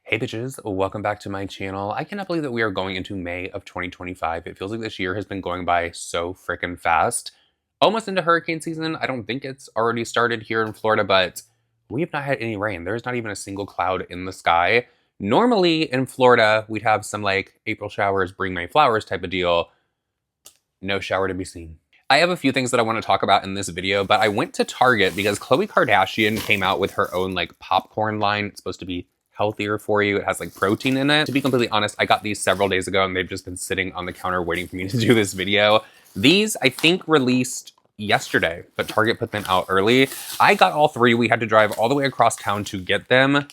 Hey bitches, welcome back to my channel. I cannot believe that we are going into May of 2025. It feels like this year has been going by so freaking fast. Almost into hurricane season. I don't think it's already started here in Florida, but we have not had any rain. There's not even a single cloud in the sky. Normally in Florida, we'd have some like April showers, bring May flowers type of deal. No shower to be seen. I have a few things that I want to talk about in this video, but I went to Target because Khloe Kardashian came out with her own like popcorn line. It's supposed to be healthier for you. It has like protein in it. To be completely honest, I got these several days ago and they've just been sitting on the counter waiting for me to do this video. These, I think, released yesterday, but Target put them out early. I got all three. We had to drive all the way across town to get them,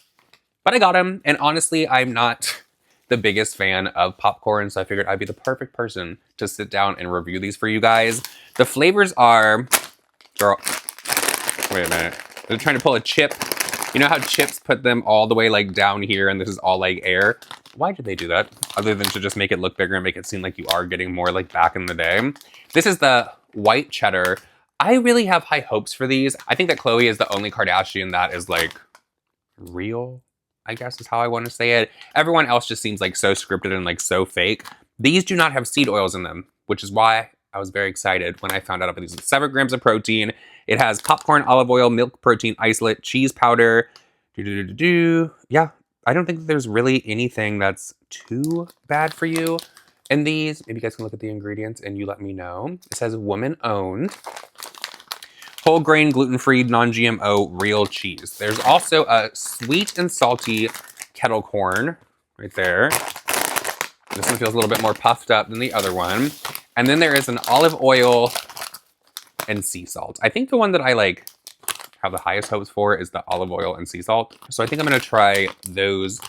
but I got them. And honestly, I'm not the biggest fan of popcorn, so I figured I'd be the perfect person to sit down and review these for you guys. The flavors are, girl, wait a minute. They're trying to pull a chip. You know how chips put them all the way like down here and this is all like air? Why did they do that? Other than to just make it look bigger and make it seem like you are getting more like back in the day. This is the white cheddar. I really have high hopes for these. I think that Khloe is the only Kardashian that is like real, I guess is how I want to say it. Everyone else just seems like so scripted and like so fake. These do not have seed oils in them, which is why I was very excited when I found out about these. 7 grams of protein. It has popcorn, olive oil, milk protein isolate, cheese powder. Yeah, I don't think that there's really anything that's too bad for you. And these, maybe you guys can look at the ingredients and you let me know. It says woman owned. Whole grain, gluten-free, non-GMO, real cheese. There's also a sweet and salty kettle corn right there. This one feels a little bit more puffed up than the other one. And then there is an olive oil and sea salt. I think the one that I like have the highest hopes for is the olive oil and sea salt. So I think I'm gonna try those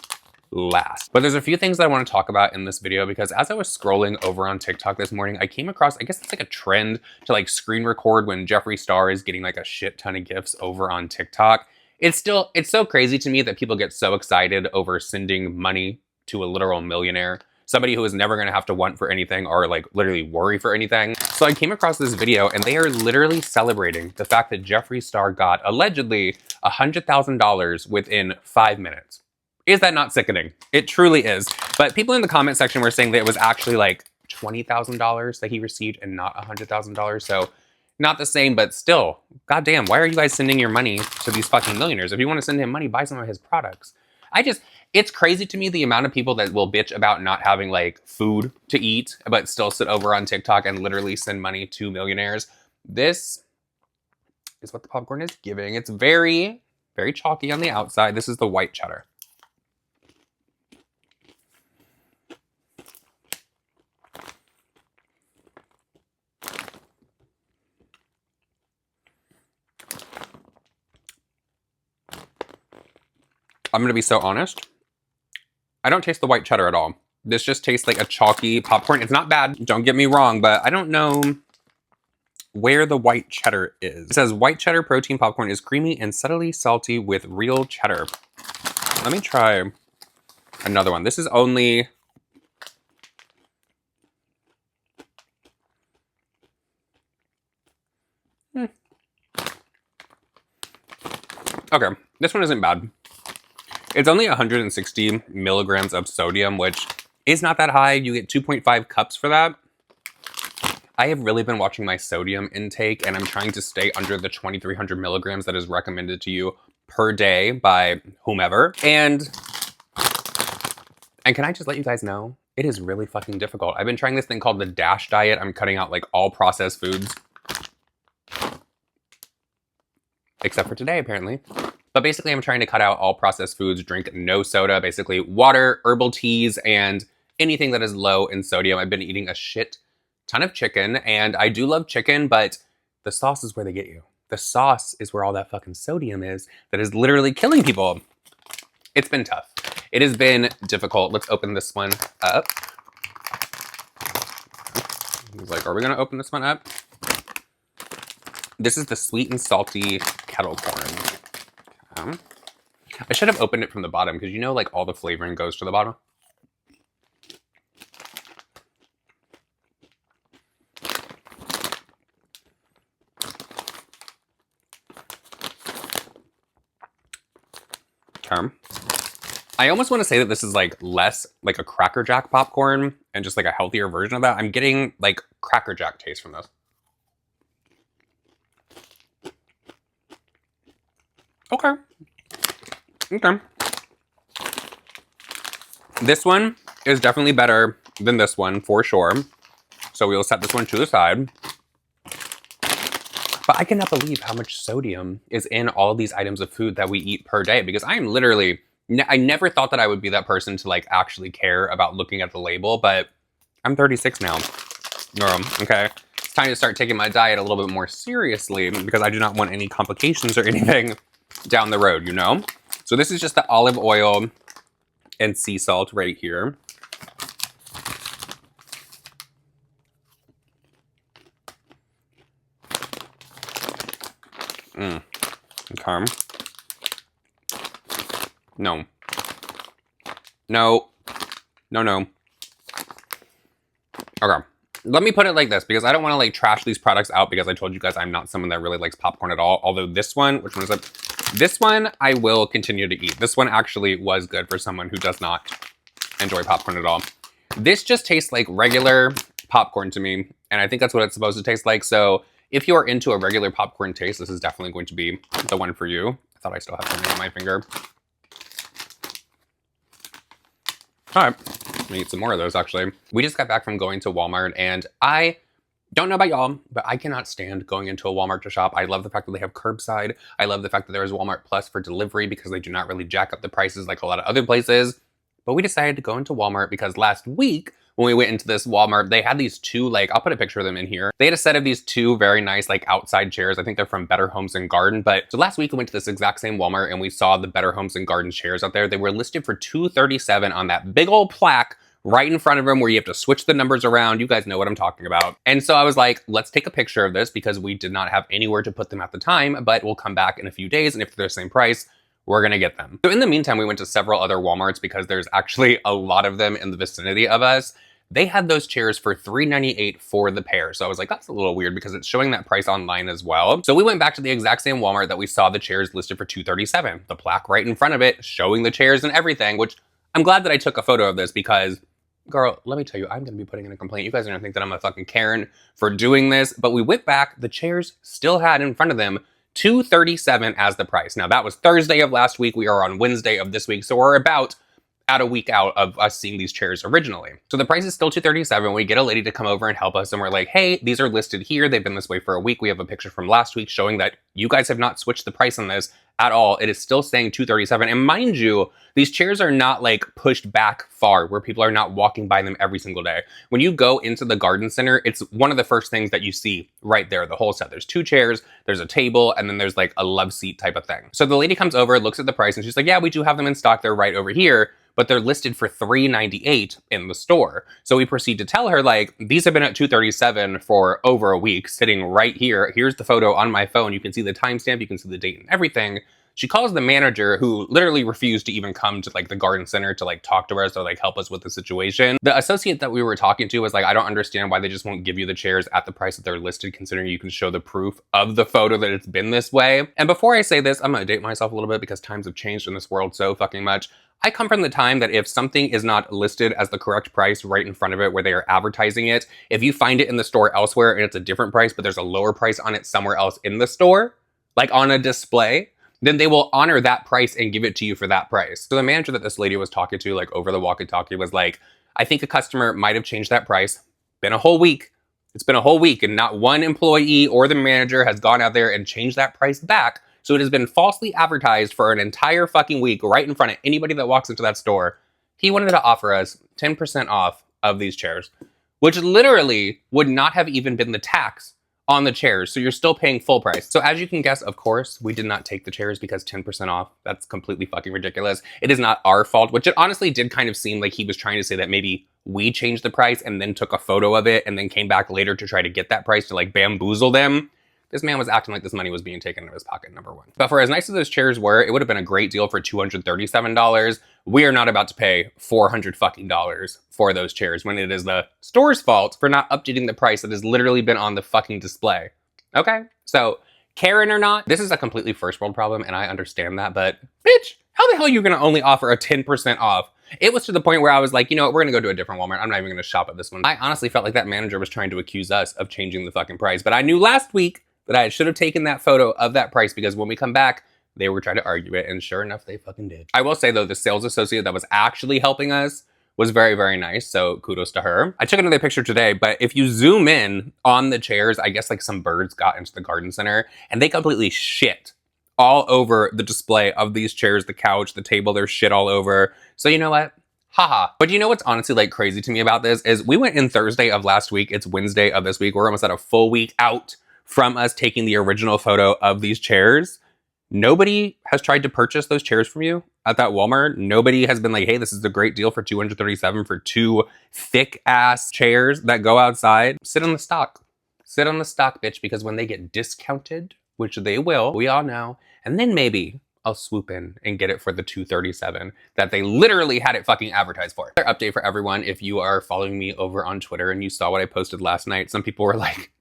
last. But there's a few things that I want to talk about in this video because as I was scrolling over on TikTok this morning, I came across, I guess it's like a trend to like screen record when Jeffree Star is getting like a shit ton of gifts over on TikTok. It's so crazy to me that people get so excited over sending money to a literal millionaire. Somebody who is never gonna have to want for anything or like literally worry for anything. So I came across this video and they are literally celebrating the fact that Jeffree Star got allegedly $100,000 within 5 minutes. Is that not sickening? It truly is. But people in the comment section were saying that it was actually like $20,000 that he received and not $100,000. So not the same, but still, goddamn, why are you guys sending your money to these fucking millionaires? If you want to send him money, buy some of his products. It's crazy to me the amount of people that will bitch about not having like food to eat, but still sit over on TikTok and literally send money to millionaires. This is what the popcorn is giving. It's very, very chalky on the outside. This is the white cheddar. I'm gonna be so honest. I don't taste the white cheddar at all. This just tastes like a chalky popcorn. It's not bad, don't get me wrong, but I don't know where the white cheddar is. It says white cheddar protein popcorn is creamy and subtly salty with real cheddar. Let me try another one. This is only... Okay, this one isn't bad. It's only 160 milligrams of sodium, which is not that high. You get 2.5 cups for that. I have really been watching my sodium intake and I'm trying to stay under the 2,300 milligrams that is recommended to you per day by whomever. And can I just let you guys know, it is really fucking difficult. I've been trying this thing called the DASH diet. I'm cutting out like all processed foods. Except for today, apparently. But basically, I'm trying to cut out all processed foods, drink no soda, basically water, herbal teas, and anything that is low in sodium. I've been eating a shit ton of chicken, and I do love chicken, but the sauce is where they get you. The sauce is where all that fucking sodium is that is literally killing people. It's been tough. It has been difficult. Let's open this one up. He's like, are we gonna open this one up? This is the sweet and salty kettle corn. I should have opened it from the bottom because you know like all the flavoring goes to the bottom. Okay. I almost want to say that this is like less like a Cracker Jack popcorn and just like a healthier version of that. I'm getting like Cracker Jack taste from this. Okay. Okay. This one is definitely better than this one for sure. So we'll set this one to the side. But I cannot believe how much sodium is in all of these items of food that we eat per day, because I am literally, I never thought that I would be that person to like actually care about looking at the label, but I'm 36 now. Okay. It's time to start taking my diet a little bit more seriously because I do not want any complications or anything down the road, you know? So this is just the olive oil and sea salt right here. Okay. No. No. No, no. Okay. Let me put it like this, because I don't want to like trash these products out, because I told you guys I'm not someone that really likes popcorn at all. Although this one, which one is it? This one I will continue to eat. This one actually was good for someone who does not enjoy popcorn at all. This just tastes like regular popcorn to me, and I think that's what it's supposed to taste like. So if you are into a regular popcorn taste, this is definitely going to be the one for you. I thought I still had something on my finger. All right, let me eat some more of those, actually. We just got back from going to Walmart, and I don't know about y'all, but I cannot stand going into a Walmart to shop. I love the fact that they have curbside. I love the fact that there is Walmart Plus for delivery, because they do not really jack up the prices like a lot of other places. But we decided to go into Walmart because last week, when we went into this Walmart, they had these two, like, I'll put a picture of them in here. They had a set of these two very nice, like, outside chairs. I think they're from Better Homes and Garden. But so last week we went to this exact same Walmart and we saw the Better Homes and Garden chairs out there. They were listed for $237 on that big old plaque right in front of them where you have to switch the numbers around. You guys know what I'm talking about. And so I was like, let's take a picture of this, because we did not have anywhere to put them at the time, but we'll come back in a few days, and if they're the same price, we're gonna get them. So in the meantime, we went to several other Walmarts, because there's actually a lot of them in the vicinity of us. They had those chairs for $398 for the pair. So I was like, that's a little weird, because it's showing that price online as well. So we went back to the exact same Walmart that we saw the chairs listed for $237. The plaque right in front of it, showing the chairs and everything, which I'm glad that I took a photo of this, because girl, let me tell you, I'm gonna be putting in a complaint. You guys are gonna think that I'm a fucking Karen for doing this, but we went back, the chairs still had in front of them $237 as the price. Now that was Thursday of last week. We are on Wednesday of this week. So we're about at a week out of us seeing these chairs originally. So the price is still $237. We get a lady to come over and help us, and we're like, hey, these are listed here. They've been this way for a week. We have a picture from last week showing that you guys have not switched the price on this at all. It is still saying $237. And mind you, these chairs are not like pushed back far where people are not walking by them every single day. When you go into the garden center, it's one of the first things that you see right there, the whole set. There's two chairs, there's a table, and then there's like a love seat type of thing. So the lady comes over, looks at the price, and she's like, yeah, we do have them in stock. They're right over here, but they're listed for $398 in the store. So we proceed to tell her, like, these have been at $237 for over a week, sitting right here. Here's the photo on my phone. You can see the timestamp, you can see the date and everything. She calls the manager, who literally refused to even come to like the garden center to like talk to us or like help us with the situation. The associate that we were talking to was like, I don't understand why they just won't give you the chairs at the price that they're listed, considering you can show the proof of the photo that it's been this way. And before I say this, I'm gonna date myself a little bit, because times have changed in this world so fucking much. I come from the time that if something is not listed as the correct price right in front of it where they are advertising it, if you find it in the store elsewhere and it's a different price, but there's a lower price on it somewhere else in the store, like on a display, then they will honor that price and give it to you for that price. So the manager that this lady was talking to, like over the walkie-talkie, was like, I think a customer might have changed that price. Been a whole week. It's been a whole week, and not one employee or the manager has gone out there and changed that price back. So it has been falsely advertised for an entire fucking week right in front of anybody that walks into that store. He wanted to offer us 10% off of these chairs, which literally would not have even been the tax on the chairs. So you're still paying full price. So as you can guess, of course, we did not take the chairs, because 10% off, that's completely fucking ridiculous. It is not our fault, which it honestly did kind of seem like he was trying to say that maybe we changed the price and then took a photo of it and then came back later to try to get that price to like bamboozle them. This man was acting like this money was being taken out of his pocket, number one. But for as nice as those chairs were, it would have been a great deal for $237. We are not about to pay $400 fucking dollars for those chairs, when it is the store's fault for not updating the price that has literally been on the fucking display. Okay? So, Karen or not, this is a completely first world problem, and I understand that, but bitch, How the hell are you gonna only offer a 10% off? It was to the point where I was like, you know what, we're gonna go to a different Walmart. I'm not even gonna shop at this one. I honestly felt like that manager was trying to accuse us of changing the fucking price. But I knew last week that I should have taken that photo of that price, because when we come back, they were trying to argue it, and sure enough, they fucking did. I will say though, the sales associate that was actually helping us was very, very nice, so kudos to her. I took another picture today, but if you zoom in on the chairs, I guess like some birds got into the garden center, and they completely shit all over the display of these chairs, the couch, the table, there's shit all over. So you know what? Haha. But you know what's honestly like crazy to me about this is we went in Thursday of last week. It's Wednesday of this week. We're almost at a full week out from us taking the original photo of these chairs. Nobody has tried to purchase those chairs from you at that Walmart. Nobody has been like, hey, this is a great deal for $237 for 2 thick ass chairs that go outside. Sit on the stock. Sit on the stock, bitch, because when they get discounted, which they will, we all know, and then maybe I'll swoop in and get it for the $237 that they literally had it fucking advertised for. Another update for everyone, if you are following me over on Twitter and you saw what I posted last night, some people were like,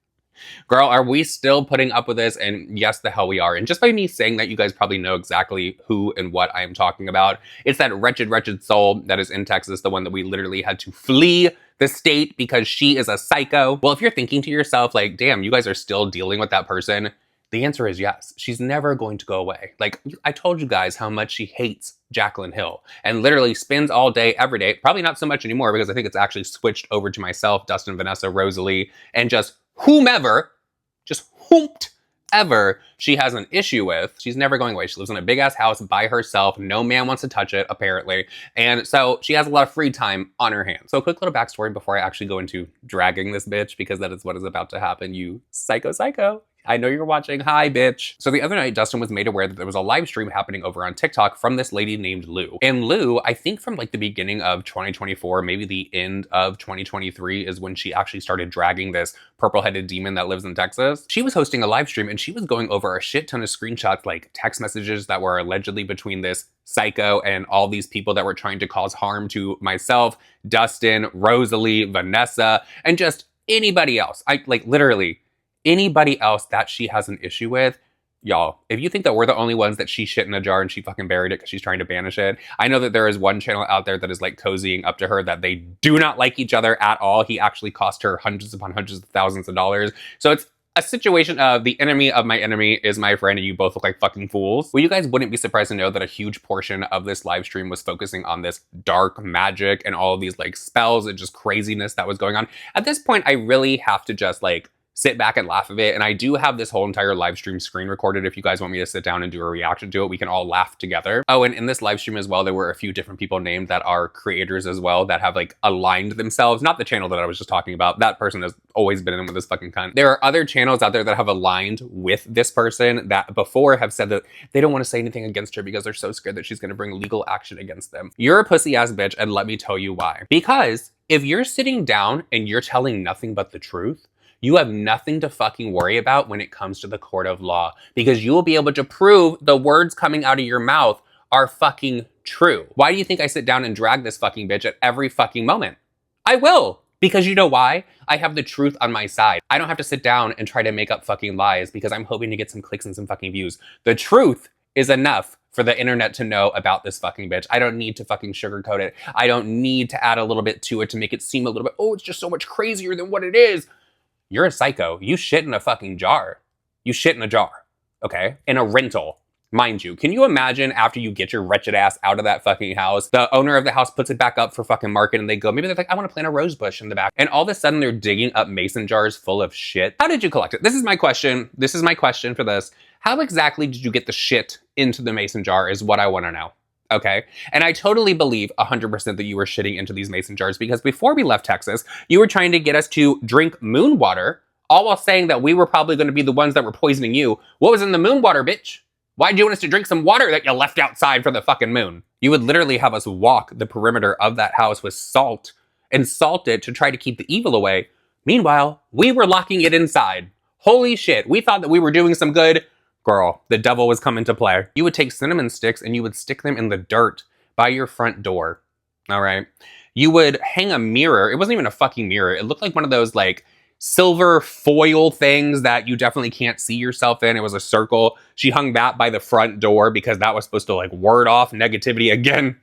girl, are we still putting up with this? And yes, the hell we are. And just by me saying that, you guys probably know exactly who and what I am talking about. It's that wretched, wretched soul that is in Texas, the one that we literally had to flee the state because she is a psycho. Well, if you're thinking to yourself, like, damn, you guys are still dealing with that person, the answer is yes. She's never going to go away. Like, I told you guys how much she hates Jaclyn Hill and literally spends all day, every day, probably not so much anymore because I think it's actually switched over to myself, Dustin, Vanessa, Rosalie, and just whomever, ever she has an issue with. She's never going away. She lives in a big ass house by herself. No man wants to touch it, apparently. And so she has a lot of free time on her hands. So a quick little backstory before I actually go into dragging this bitch, because that is what is about to happen, you psycho. I know you're watching. Hi, bitch. So the other night, Dustin was made aware that there was a live stream happening over on TikTok from this lady named Lou. And Lou, I think from like the beginning of 2024, maybe the end of 2023 is when she actually started dragging this purple-headed demon that lives in Texas. She was hosting a live stream and she was going over a shit ton of screenshots, like text messages that were allegedly between this psycho and all these people that were trying to cause harm to myself, Dustin, Rosalie, Vanessa, and just anybody else. Literally anybody else that she has an issue with. Y'all, if you think that we're the only ones that she shit in a jar and she fucking buried it because she's trying to banish it, I know that there is one channel out there that is like cozying up to her that they do not like each other at all. He actually cost her hundreds upon hundreds of thousands of dollars. So it's a situation of the enemy of my enemy is my friend and you both look like fucking fools. Well, you guys wouldn't be surprised to know that a huge portion of this live stream was focusing on this dark magic and all of these like spells and just craziness that was going on. At this point, I really have to just like sit back and laugh at it. And I do have this whole entire live stream screen recorded. If you guys want me to sit down and do a reaction to it, we can all laugh together. Oh, and in this live stream as well, there were a few different people named that are creators as well that have like aligned themselves. Not the channel that I was just talking about. That person has always been in with this fucking cunt. There are other channels out there that have aligned with this person that before have said that they don't want to say anything against her because they're so scared that she's going to bring legal action against them. You're a pussy ass bitch, and let me tell you why. Because if you're sitting down and you're telling nothing but the truth, you have nothing to fucking worry about when it comes to the court of law, because you will be able to prove the words coming out of your mouth are fucking true. Why do you think I sit down and drag this fucking bitch at every fucking moment? I will, because you know why? I have the truth on my side. I don't have to sit down and try to make up fucking lies because I'm hoping to get some clicks and some fucking views. The truth is enough for the internet to know about this fucking bitch. I don't need to fucking sugarcoat it. I don't need to add a little bit to it to make it seem a little bit, oh, it's just so much crazier than what it is. You're a psycho. You shit in a fucking jar. You shit in a jar, okay? In a rental, mind you. Can you imagine after you get your wretched ass out of that fucking house, the owner of the house puts it back up for fucking market and they go, maybe they're like, I want to plant a rose bush in the back. And all of a sudden they're digging up mason jars full of shit. How did you collect it? This is my question. This is my question for this. How exactly did you get the shit into the mason jar is what I want to know. Okay. And I totally believe 100% that you were shitting into these mason jars because before we left Texas, you were trying to get us to drink moon water, all while saying that we were probably going to be the ones that were poisoning you. What was in the moon water, bitch? Why'd you want us to drink some water that you left outside for the fucking moon? You would literally have us walk the perimeter of that house with salt and salt it to try to keep the evil away. Meanwhile, we were locking it inside. Holy shit. We thought that we were doing some good. Girl, the devil was coming to play. You would take cinnamon sticks and you would stick them in the dirt by your front door, all right? You would hang a mirror. It wasn't even a fucking mirror. It looked like one of those like silver foil things that you definitely can't see yourself in. It was a circle. She hung that by the front door because that was supposed to like ward off negativity again.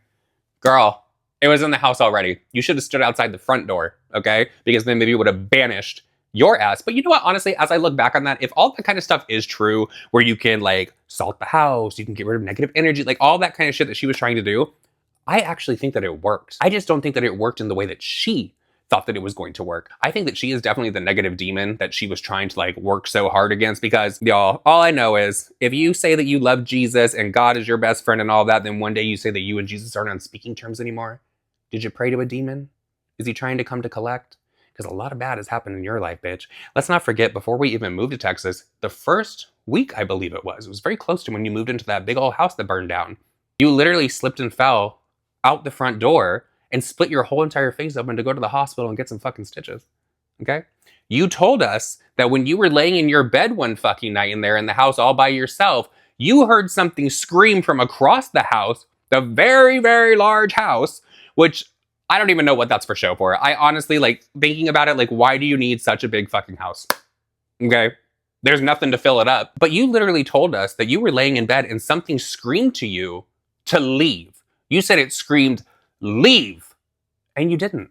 Girl, it was in the house already. You should have stood outside the front door, okay? Because then maybe it would have banished your ass. But you know what, honestly, as I look back on that, if all that kind of stuff is true, where you can like salt the house, you can get rid of negative energy, like all that kind of shit that she was trying to do, I actually think that it works. I just don't think that it worked in the way that she thought that it was going to work. I think that she is definitely the negative demon that she was trying to like work so hard against, because y'all, all I know is if you say that you love Jesus and God is your best friend and all that, then one day you say that you and Jesus aren't on speaking terms anymore. Did you pray to a demon? Is he trying to come to collect? Because a lot of bad has happened in your life, bitch. Let's not forget, before we even moved to Texas, the first week, I believe it was very close to when you moved into that big old house that burned down. You literally slipped and fell out the front door and split your whole entire face open to go to the hospital and get some fucking stitches, okay? You told us that when you were laying in your bed one fucking night in there in the house all by yourself, you heard something scream from across the house, the very, very large house, which I don't even know what that's for show for. I honestly, like, thinking about it, like, why do you need such a big fucking house? Okay? There's nothing to fill it up. But you literally told us that you were laying in bed and something screamed to you to leave. You said it screamed, leave. And you didn't.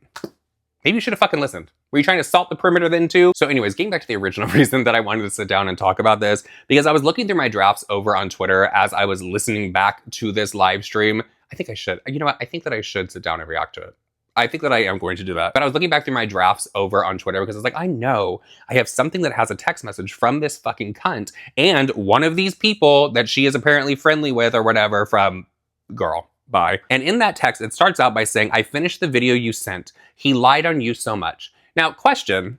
Maybe you should have fucking listened. Were you trying to salt the perimeter then too? So anyways, getting back to the original reason that I wanted to sit down and talk about this, because I was looking through my drafts over on Twitter as I was listening back to this live stream. I think I should. You know what? I think that I should sit down and react to it. I think that I am going to do that. But I was looking back through my drafts over on Twitter because I was like, I know I have something that has a text message from this fucking cunt and one of these people that she is apparently friendly with or whatever from girl. Bye. And in that text, it starts out by saying, I finished the video you sent. He lied on you so much. Now, question,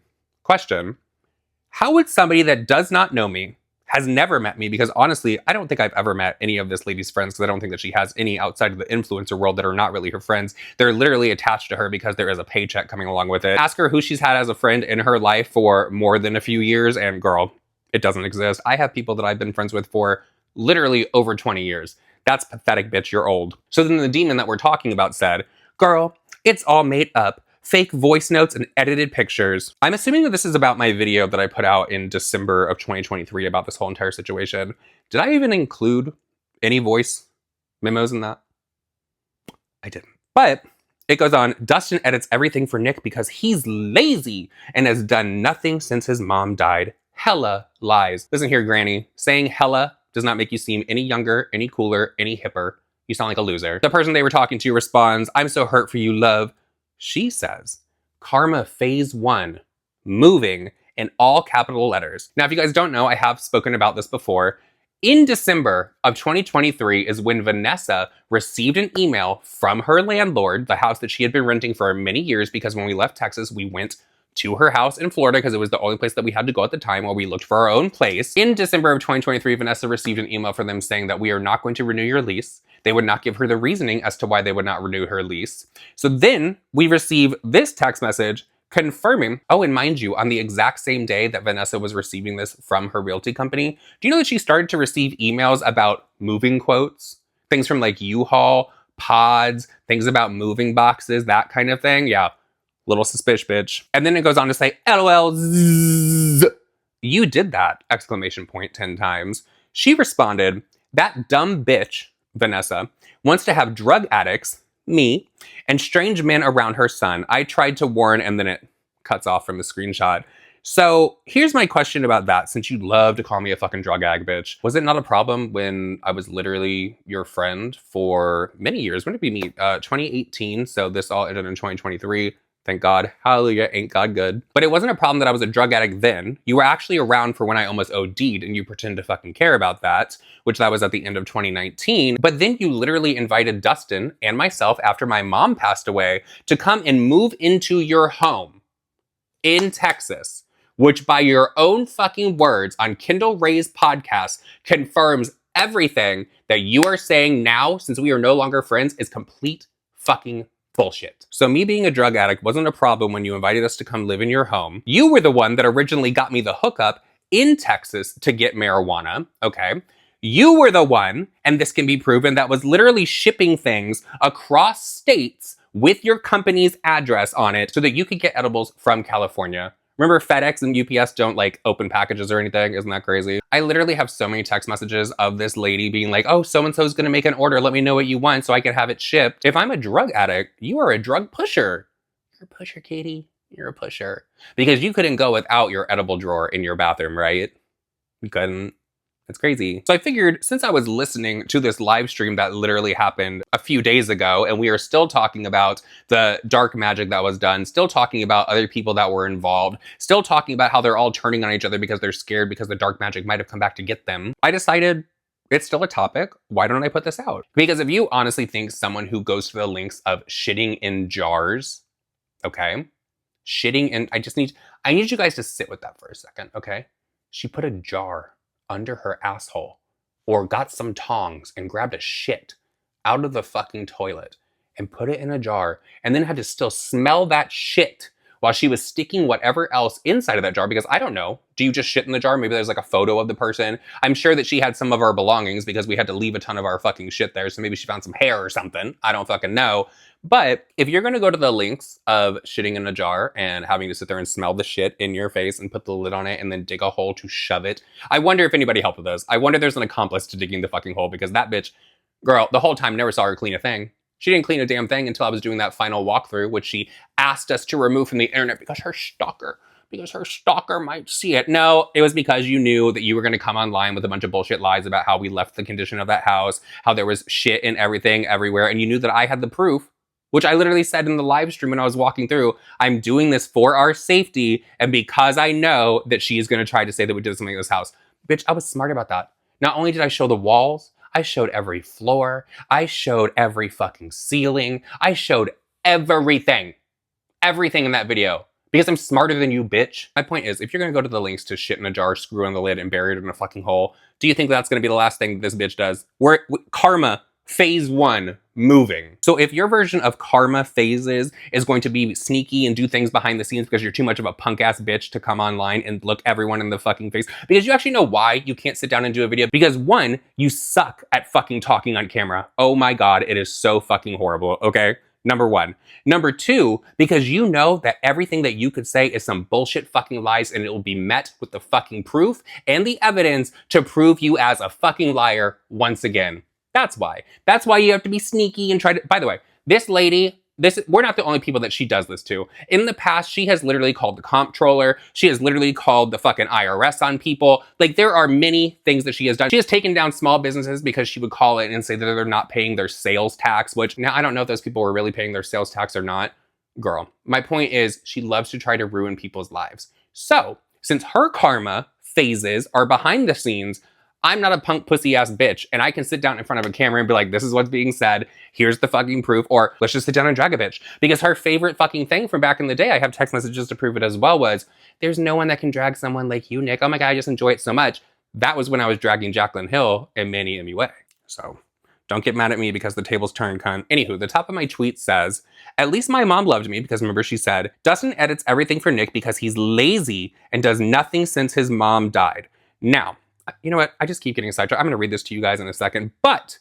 how would somebody that does not know me, has never met me, because honestly, I don't think I've ever met any of this lady's friends, because I don't think that she has any outside of the influencer world that are not really her friends. They're literally attached to her because there is a paycheck coming along with it. Ask her who she's had as a friend in her life for more than a few years, and girl, it doesn't exist. I have people that I've been friends with for literally over 20 years. That's pathetic, bitch, you're old. So then the demon that we're talking about said, girl, it's all made up. Fake voice notes and edited pictures. I'm assuming that this is about my video that I put out in December of 2023 about this whole entire situation. Did I even include any voice memos in that? I didn't. But it goes on, Dustin edits everything for Nick because he's lazy and has done nothing since his mom died. Hella lies. Listen here, Granny. Saying hella does not make you seem any younger, any cooler, any hipper. You sound like a loser. The person they were talking to responds, I'm so hurt for you, love. She says, Karma Phase 1, moving, in all capital letters. Now, if you guys don't know, I have spoken about this before. In December of 2023 is when Vanessa received an email from her landlord, the house that she had been renting for many years, because when we left Texas, we went to her house in Florida because it was the only place that we had to go at the time while we looked for our own place. In December of 2023, Vanessa received an email from them saying that we are not going to renew your lease. They would not give her the reasoning as to why they would not renew her lease. So then we receive this text message confirming, oh, and mind you, on the exact same day that Vanessa was receiving this from her realty company, do you know that she started to receive emails about moving quotes? Things from like U-Haul, pods, things about moving boxes, that kind of thing. Yeah. Little suspicious, bitch. And then it goes on to say, LOL, zzz. You did that, exclamation point 10 times. She responded, that dumb bitch, Vanessa, wants to have drug addicts, me, and strange men around her son. I tried to warn, and then it cuts off from the screenshot. So here's my question about that, since you love to call me a fucking drug addict, bitch. Was it not a problem when I was literally your friend for many years? When did we meet? 2018, so this all ended in 2023. Thank God. Hallelujah. Ain't God good. But it wasn't a problem that I was a drug addict then. You were actually around for when I almost OD'd and you pretend to fucking care about that, which that was at the end of 2019. But then you literally invited Dustin and myself after my mom passed away to come and move into your home in Texas, which by your own fucking words on Kendall Ray's podcast confirms everything that you are saying now, since we are no longer friends, is complete fucking bullshit. So me being a drug addict wasn't a problem when you invited us to come live in your home. You were the one that originally got me the hookup in Texas to get marijuana, okay? You were the one, and this can be proven, that was literally shipping things across states with your company's address on it so that you could get edibles from California. Remember FedEx and UPS don't like open packages or anything? Isn't that crazy? I literally have so many text messages of this lady being like, oh, so-and-so's gonna make an order. Let me know what you want so I can have it shipped. If I'm a drug addict, you are a drug pusher. You're a pusher, Katie. You're a pusher. Because you couldn't go without your edible drawer in your bathroom, right? You couldn't. It's crazy. So I figured since I was listening to this live stream that literally happened a few days ago, and we are still talking about the dark magic that was done, still talking about other people that were involved, still talking about how they're all turning on each other because they're scared because the dark magic might have come back to get them, I decided it's still a topic. Why don't I put this out? Because if you honestly think someone who goes to the lengths of shitting in jars, okay? Shitting in, I need you guys to sit with that for a second, okay? She put a jar under her asshole or got some tongs and grabbed a shit out of the fucking toilet and put it in a jar and then had to still smell that shit while she was sticking whatever else inside of that jar, because I don't know. Do you just shit in the jar? Maybe there's like a photo of the person. I'm sure that she had some of our belongings because we had to leave a ton of our fucking shit there. So maybe she found some hair or something. I don't fucking know. But if you're going to go to the lengths of shitting in a jar and having to sit there and smell the shit in your face and put the lid on it and then dig a hole to shove it, I wonder if anybody helped with this. I wonder if there's an accomplice to digging the fucking hole, because that bitch, girl, the whole time never saw her clean a thing. She didn't clean a damn thing until I was doing that final walkthrough, which she asked us to remove from the internet because her stalker might see it. No, it was because you knew that you were going to come online with a bunch of bullshit lies about how we left the condition of that house, how there was shit and everything everywhere, and you knew that I had the proof, which I literally said in the live stream when I was walking through, I'm doing this for our safety and because I know that she is going to try to say that we did something in this house. Bitch, I was smart about that. Not only did I show the walls, I showed every floor. I showed every fucking ceiling. I showed everything. Everything in that video. Because I'm smarter than you, bitch. My point is, if you're gonna go to the lengths to shit in a jar, screw on the lid, and bury it in a fucking hole, do you think that's gonna be the last thing this bitch does? Karma, phase 1, moving. So if your version of karma phases is going to be sneaky and do things behind the scenes because you're too much of a punk ass bitch to come online and look everyone in the fucking face, because you actually know why you can't sit down and do a video, because 1, you suck at fucking talking on camera. Oh my God, it is so fucking horrible, okay? Number 1. Number 2, because you know that everything that you could say is some bullshit fucking lies and it will be met with the fucking proof and the evidence to prove you as a fucking liar once again. That's why. That's why you have to be sneaky and try to... By the way, this lady, we're not the only people that she does this to. In the past, she has literally called the comptroller. She has literally called the fucking IRS on people. Like, there are many things that she has done. She has taken down small businesses because she would call it and say that they're not paying their sales tax, which now I don't know if those people were really paying their sales tax or not. Girl, my point is she loves to try to ruin people's lives. So, since her karma phases are behind the scenes, I'm not a punk pussy ass bitch, and I can sit down in front of a camera and be like, this is what's being said, here's the fucking proof, or let's just sit down and drag a bitch. Because her favorite fucking thing from back in the day, I have text messages to prove it as well, was, there's no one that can drag someone like you, Nick. Oh my God, I just enjoy it so much. That was when I was dragging Jaclyn Hill and Manny MUA. So don't get mad at me because the tables turned, cunt. Anywho, the top of my tweet says, at least my mom loved me, because remember she said, Dustin edits everything for Nick because he's lazy and does nothing since his mom died. Now, you know what? I just keep getting sidetracked. I'm going to read this to you guys in a second, but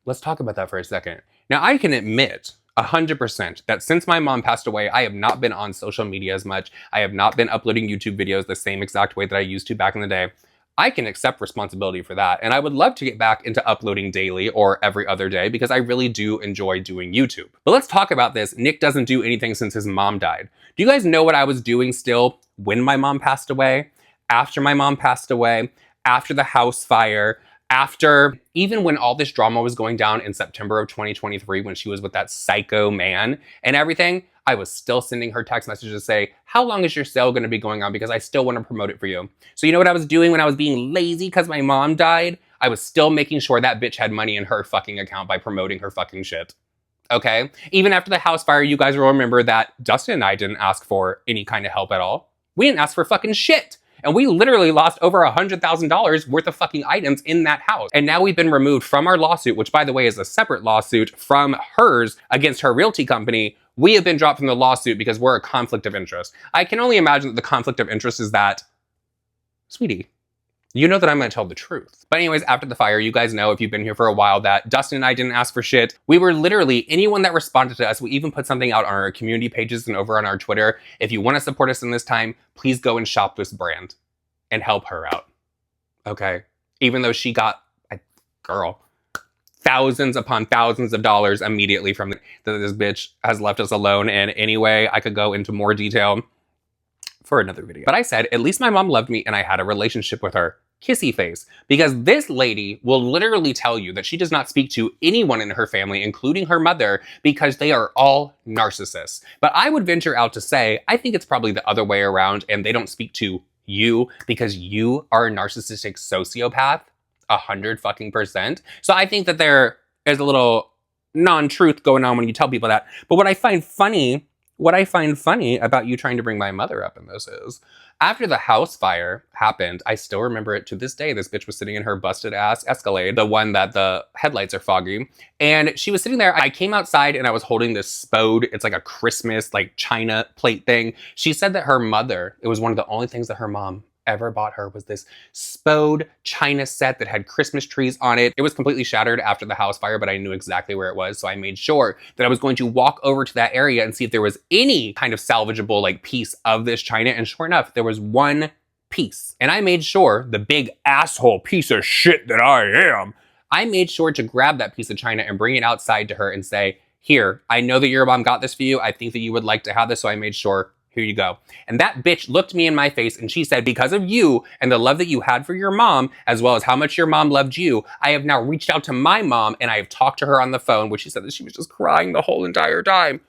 let's talk about that for a second. Now, I can admit 100% that since my mom passed away, I have not been on social media as much. I have not been uploading YouTube videos the same exact way that I used to back in the day. I can accept responsibility for that, and I would love to get back into uploading daily or every other day because I really do enjoy doing YouTube. But let's talk about this. Nick doesn't do anything since his mom died. Do you guys know what I was doing still when my mom passed away, after my mom passed away, after the house fire, after even when all this drama was going down in September of 2023, when she was with that psycho man and everything? I was still sending her text messages to say, how long is your sale going to be going on? Because I still want to promote it for you. So you know what I was doing when I was being lazy because my mom died? I was still making sure that bitch had money in her fucking account by promoting her fucking shit. Okay? Even after the house fire, you guys will remember that Dustin and I didn't ask for any kind of help at all. We didn't ask for fucking shit. And we literally lost over $100,000 worth of fucking items in that house. And now we've been removed from our lawsuit, which by the way is a separate lawsuit from hers against her realty company. We have been dropped from the lawsuit because we're a conflict of interest. I can only imagine that the conflict of interest is that, sweetie, you know that I'm gonna tell the truth. But anyways, after the fire, you guys know if you've been here for a while that Dustin and I didn't ask for shit. We were literally, anyone that responded to us, we even put something out on our community pages and over on our Twitter. If you wanna support us in this time, please go and shop this brand and help her out, okay? Even though she got, girl, thousands upon thousands of dollars immediately from this bitch has left us alone. And anyway, I could go into more detail for another video. But I said, at least my mom loved me and I had a relationship with her. Kissy face. Because this lady will literally tell you that she does not speak to anyone in her family, including her mother, because they are all narcissists. But I would venture out to say, I think it's probably the other way around and they don't speak to you because you are a narcissistic sociopath. 100%. So I think that there is a little non-truth going on when you tell people that. But what I find funny about you trying to bring my mother up in this is, after the house fire happened, I still remember it to this day. This bitch was sitting in her busted ass Escalade, the one that the headlights are foggy. And she was sitting there. I came outside and I was holding this spode. It's like a Christmas, like China plate thing. She said that her mother, it was one of the only things that her mom ever bought her was this spode China set that had Christmas trees on it. It was completely shattered after the house fire, but I knew exactly where it was. So I made sure that I was going to walk over to that area and see if there was any kind of salvageable like piece of this China. And sure enough, there was one piece. And I made sure, the big asshole piece of shit that I am, I made sure to grab that piece of China and bring it outside to her and say, here, I know that your mom got this for you. I think that you would like to have this. So I made sure, here you go. And that bitch looked me in my face and she said, because of you and the love that you had for your mom, as well as how much your mom loved you, I have now reached out to my mom and I have talked to her on the phone, which she said that she was just crying the whole entire time.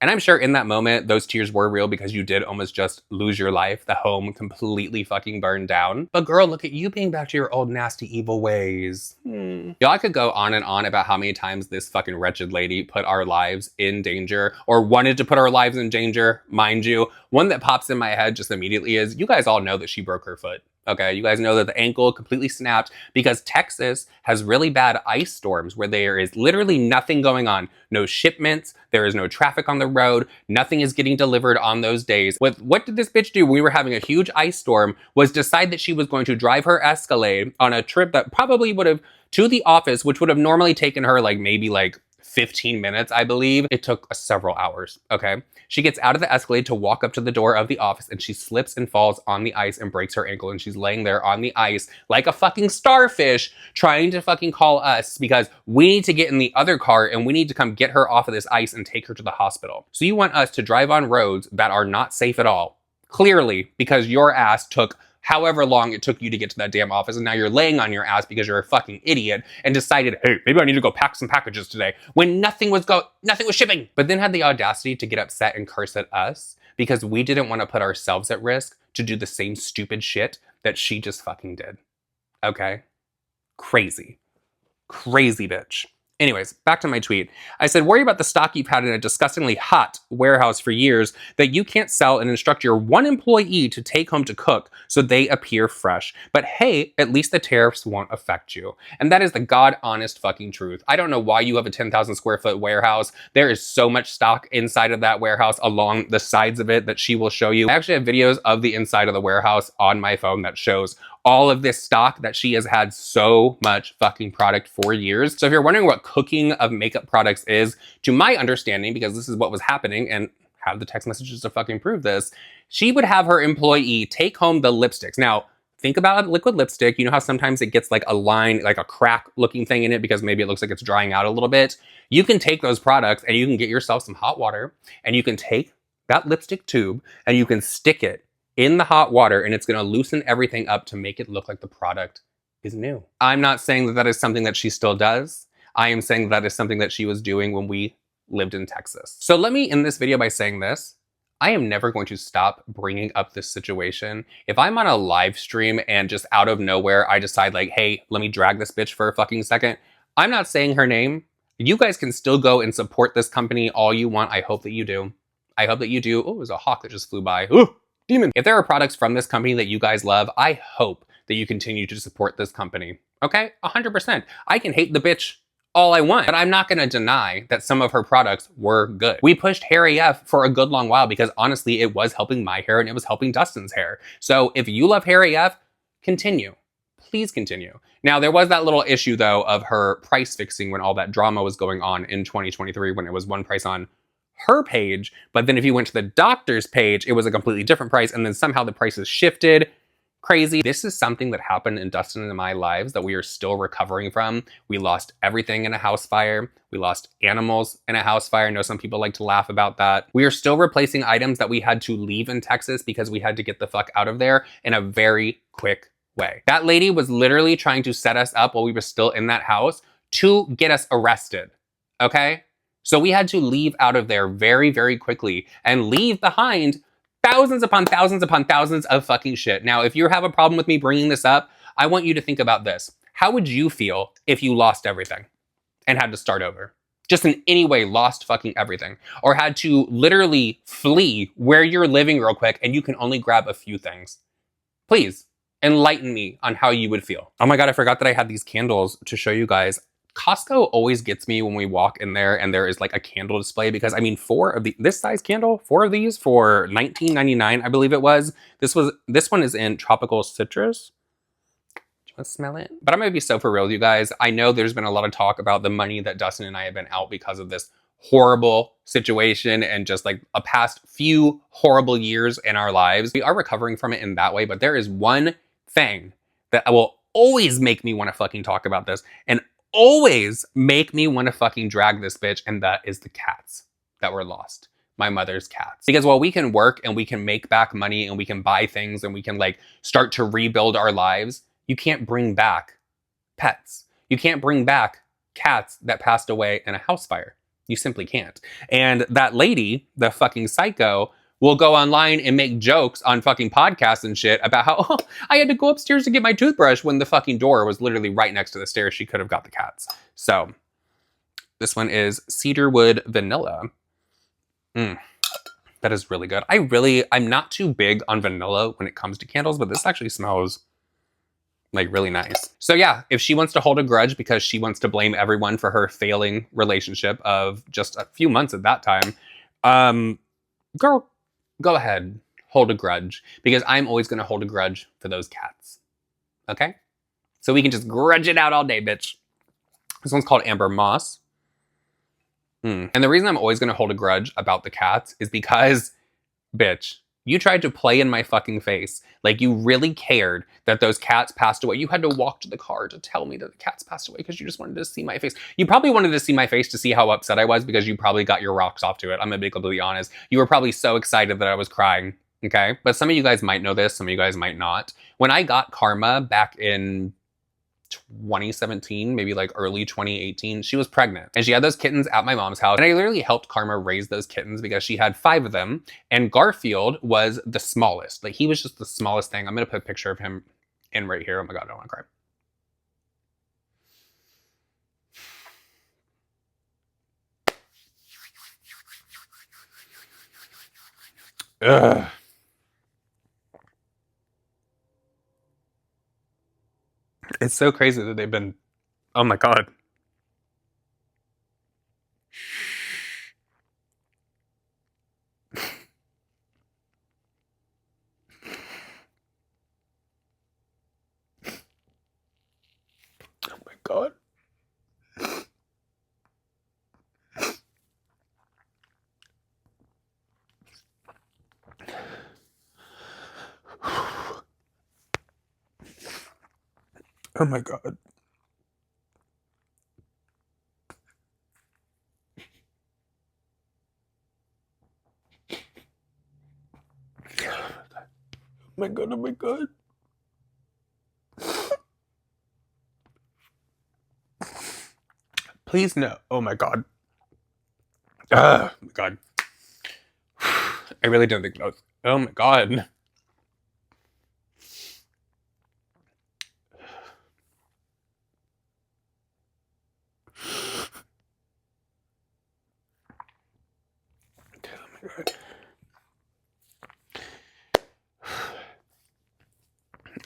And I'm sure in that moment, those tears were real because you did almost just lose your life. The home completely fucking burned down. But girl, look at you being back to your old nasty evil ways. Y'all, I could go on and on about how many times this fucking wretched lady put our lives in danger or wanted to put our lives in danger, mind you. One that pops in my head just immediately is, you guys all know that she broke her foot. Okay, you guys know that the ankle completely snapped because Texas has really bad ice storms where there is literally nothing going on. No shipments, there is no traffic on the road, nothing is getting delivered on those days. What did this bitch do when we were having a huge ice storm was decide that she was going to drive her Escalade on a trip that probably would have to the office, which would have normally taken her like maybe like 15 minutes, I believe. It took several hours, okay? She gets out of the Escalade to walk up to the door of the office and she slips and falls on the ice and breaks her ankle and she's laying there on the ice like a fucking starfish trying to fucking call us because we need to get in the other car and we need to come get her off of this ice and take her to the hospital. So you want us to drive on roads that are not safe at all, clearly because your ass took however long it took you to get to that damn office, and now you're laying on your ass because you're a fucking idiot and decided, hey, maybe I need to go pack some packages today when nothing was shipping. But then had the audacity to get upset and curse at us because we didn't want to put ourselves at risk to do the same stupid shit that she just fucking did. Okay? Crazy. Crazy bitch. Anyways, back to my tweet. I said, worry about the stock you've had in a disgustingly hot warehouse for years that you can't sell and instruct your one employee to take home to cook so they appear fresh. But hey, at least the tariffs won't affect you. And that is the God honest fucking truth. I don't know why you have a 10,000 square foot warehouse. There is so much stock inside of that warehouse along the sides of it that she will show you. I actually have videos of the inside of the warehouse on my phone that shows all of this stock that she has had so much fucking product for years. So if you're wondering what cooking of makeup products is, to my understanding, because this is what was happening and have the text messages to fucking prove this, she would have her employee take home the lipsticks. Now, think about liquid lipstick. You know how sometimes it gets like a line, like a crack looking thing in it because maybe it looks like it's drying out a little bit. You can take those products and you can get yourself some hot water and you can take that lipstick tube and you can stick it in the hot water and it's gonna loosen everything up to make it look like the product is new. I'm not saying that that is something that she still does. I am saying that is something that she was doing when we lived in Texas. So let me end this video by saying this. I am never going to stop bringing up this situation. If I'm on a live stream and just out of nowhere, I decide like, hey, let me drag this bitch for a fucking second. I'm not saying her name. You guys can still go and support this company all you want. I hope that you do. I hope that you do. Oh, there's a hawk that just flew by. Ooh. Demon. If there are products from this company that you guys love, I hope that you continue to support this company. Okay? 100%. I can hate the bitch all I want, but I'm not gonna deny that some of her products were good. We pushed Hair AF for a good long while because honestly, it was helping my hair and it was helping Dustin's hair. So if you love Hair AF, continue. Please continue. Now, there was that little issue, though, of her price fixing when all that drama was going on in 2023, when it was one price on her page. But then if you went to the doctor's page, it was a completely different price. And then somehow the prices shifted. Crazy. This is something that happened in Dustin and my lives that we are still recovering from. We lost everything in a house fire. We lost animals in a house fire. I know some people like to laugh about that. We are still replacing items that we had to leave in Texas because we had to get the fuck out of there in a very quick way. That lady was literally trying to set us up while we were still in that house to get us arrested, okay? So we had to leave out of there very, very quickly and leave behind thousands upon thousands upon thousands of fucking shit. Now, if you have a problem with me bringing this up, I want you to think about this. How would you feel if you lost everything and had to start over? Just in any way lost fucking everything. Or had to literally flee where you're living real quick and you can only grab a few things. Please enlighten me on how you would feel. Oh my God, I forgot that I had these candles to show you guys. Costco always gets me when we walk in there and there is like a candle display, because I mean, this size candle, 4 of these for $19.99, I believe it was. This one is in tropical citrus. Do you want to smell it? But I'm gonna be so for real with you guys. I know there's been a lot of talk about the money that Dustin and I have been out because of this horrible situation and just like a past few horrible years in our lives. We are recovering from it in that way, but there is one thing that will always make me want to fucking talk about this and always make me want to fucking drag this bitch, and that is the cats that were lost. My mother's cats. Because while we can work and we can make back money and we can buy things and we can like start to rebuild our lives, you can't bring back pets. You can't bring back cats that passed away in a house fire. You simply can't. And that lady, the fucking psycho, will go online and make jokes on fucking podcasts and shit about how, oh, I had to go upstairs to get my toothbrush when the fucking door was literally right next to the stairs. She could have got the cats. So this one is cedarwood vanilla. That is really good. I'm not too big on vanilla when it comes to candles, but this actually smells like really nice. So yeah, if she wants to hold a grudge because she wants to blame everyone for her failing relationship of just a few months at that time, girl, go ahead, hold a grudge, because I'm always going to hold a grudge for those cats. Okay? So we can just grudge it out all day, bitch. This one's called Amber Moss. And the reason I'm always going to hold a grudge about the cats is because, bitch, you tried to play in my fucking face. Like, you really cared that those cats passed away. You had to walk to the car to tell me that the cats passed away because you just wanted to see my face. You probably wanted to see my face to see how upset I was because you probably got your rocks off to it. I'm gonna be completely honest. You were probably so excited that I was crying, okay? But some of you guys might know this, some of you guys might not. When I got Karma back in 2017, maybe like early 2018, she was pregnant and she had those kittens at my mom's house, and I literally helped Karma raise those kittens because she had 5 of them, and Garfield was the smallest. Like, he was just the smallest thing. I'm gonna put a picture of him in right here. Oh my God, I don't want to cry. Ugh. It's so crazy that they've been, oh my God. Oh my God. Oh my God. Oh my God, oh my God. Please no. Oh my God. Oh my God. I really don't think that was, oh my God. Oh my God.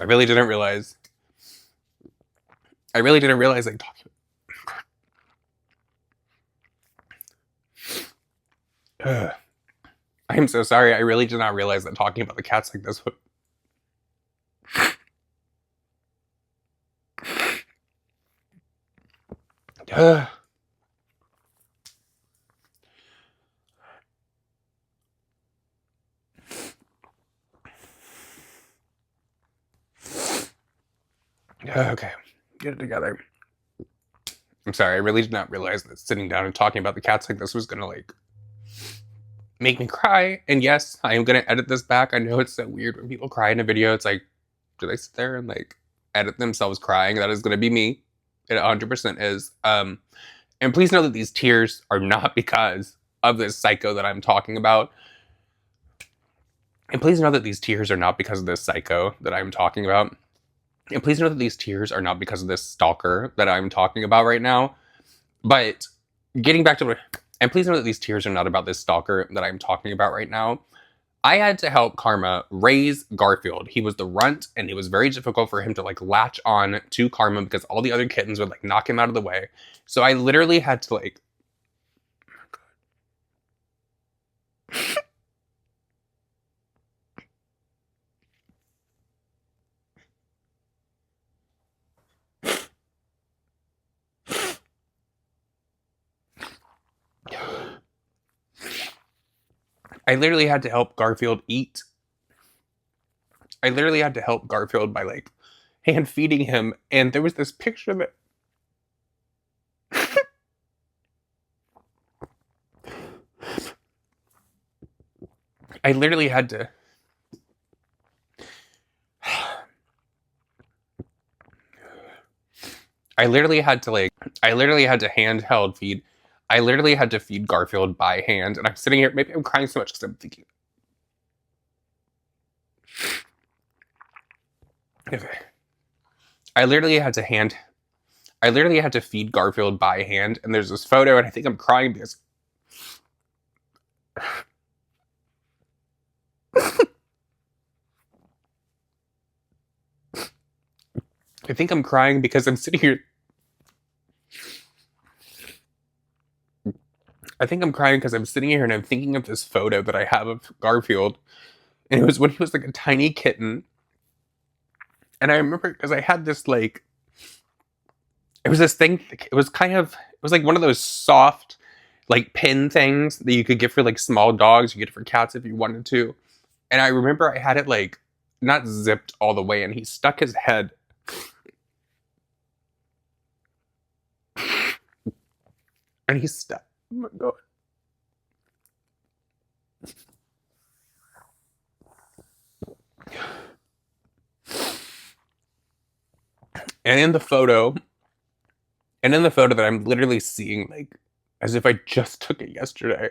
I really didn't realize like talking. I am so sorry. I really did not realize that talking about the cats like this would Okay, get it together. I'm sorry, I really did not realize that sitting down and talking about the cats like this was gonna like make me cry. And yes, I am gonna edit this back. I know it's so weird when people cry in a video. It's like, do they sit there and like edit themselves crying? That is gonna be me. It 100% is. And please know that these tears are not because of this psycho that I'm talking about. And please know that these tears are not because of this psycho that I'm talking about. And please know that these tears are not because of this stalker that I'm talking about right now. But getting back to and please know that these tears are not about this stalker that I'm talking about right now. I had to help Karma raise Garfield. He was the runt, and it was very difficult for him to like latch on to Karma because all the other kittens would like knock him out of the way. So I literally had to like, I literally had to help Garfield eat. I literally had to help Garfield by like hand feeding him, and there was this picture that I literally had to. I literally had to like. I literally had to handheld feed. I literally had to feed Garfield by hand, and I'm sitting here. Maybe I'm crying so much because I'm thinking. Okay. I literally had to feed Garfield by hand, and there's this photo, and I think I'm crying because. I think I'm crying because I'm sitting here. I think I'm crying because I'm sitting here and I'm thinking of this photo that I have of Garfield. And it was when he was like a tiny kitten. And I remember because I had this like, it was this thing, it was like one of those soft like pin things that you could get for like small dogs. You get it for cats if you wanted to. And I remember I had it like not zipped all the way and he stuck his head. And he stuck. Oh my God. And in the photo that I'm literally seeing, like, as if I just took it yesterday,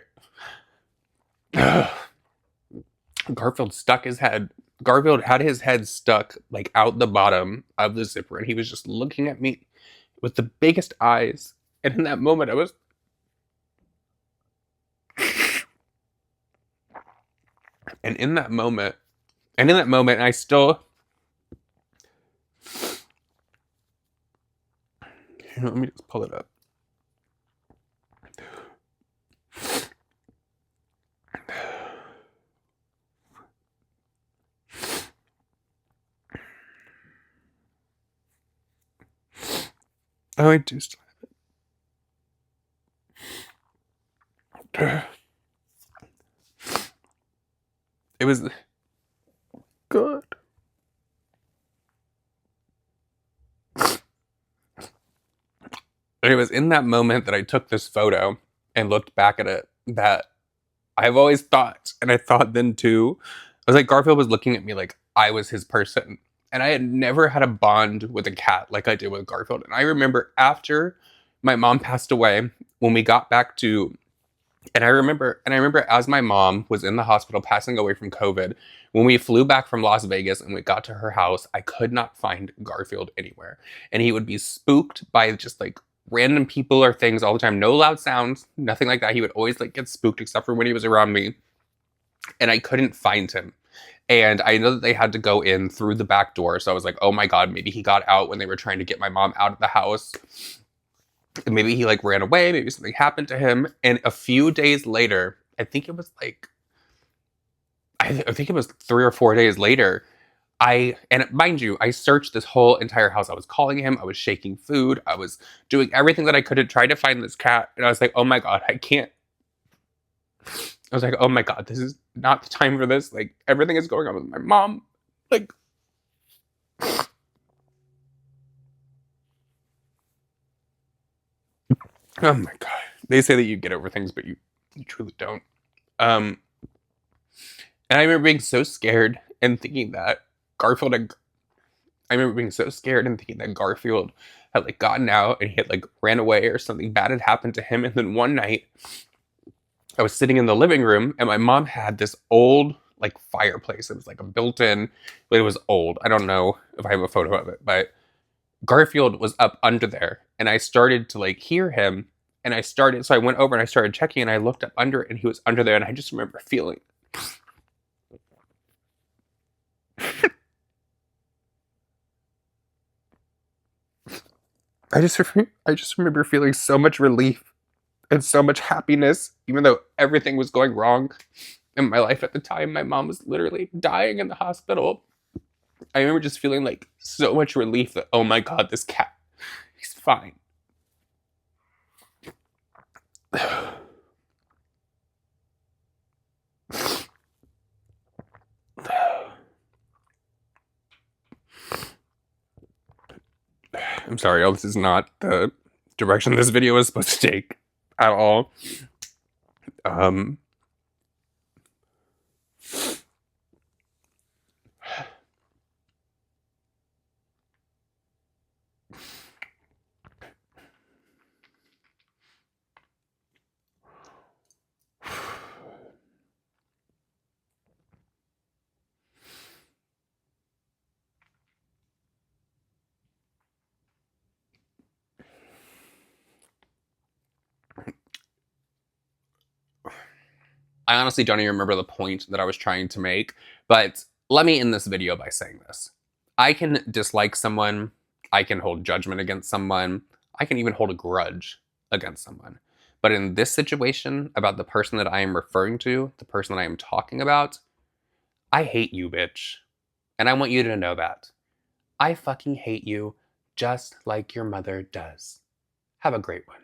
Garfield stuck his head. Garfield had his head stuck, like, out the bottom of the zipper, and he was just looking at me with the biggest eyes. And in that moment, I was... And in that moment, I still... Here, let me just pull it up. Oh, I do still have it. It was good. And it was in that moment that I took this photo and looked back at it that I've always thought, and I thought then too, I was like, Garfield was looking at me like I was his person. And I had never had a bond with a cat like I did with Garfield. And I remember after my mom passed away, when we got back to, and I remember as my mom was in the hospital passing away from COVID, when we flew back from Las Vegas and we got to her house, I could not find Garfield anywhere. And he would be spooked by just like random people or things all the time. No loud sounds, nothing like that. He would always like get spooked except for when he was around me. And I couldn't find him. And I know that they had to go in through the back door. So I was like, oh my God, maybe he got out when they were trying to get my mom out of the house. Maybe he like ran away. Maybe something happened to him. And a few days later, I think it was 3 or 4 days later, And mind you, I searched this whole entire house. I was calling him, I was shaking food, I was doing everything that I could to try to find this cat. And I was like, oh my God, I can't. I was like, oh my God, this is not the time for this. Like, everything is going on with my mom. Like, oh my God. They say that you get over things, but you truly don't. And I remember being so scared and thinking that Garfield had, I remember being so scared and thinking that Garfield had like gotten out and he had like ran away or something bad had happened to him. And then one night I was sitting in the living room and my mom had this old like fireplace. It was like a built-in, but it was old. I don't know if I have a photo of it, but Garfield was up under there and I started to like hear him and so I went over and I started checking and I looked up under it and he was under there and I just remember feeling I just remember feeling so much relief and so much happiness, even though everything was going wrong in my life at the time. My mom was literally dying in the hospital. I remember just feeling like so much relief that, oh my God, this cat, he's fine. I'm sorry, this is not the direction this video is supposed to take at all. I honestly don't even remember the point that I was trying to make, but let me end this video by saying this. I can dislike someone, I can hold judgment against someone, I can even hold a grudge against someone. But in this situation, about the person that I am referring to, the person that I am talking about, I hate you, bitch. And I want you to know that. I fucking hate you just like your mother does. Have a great one.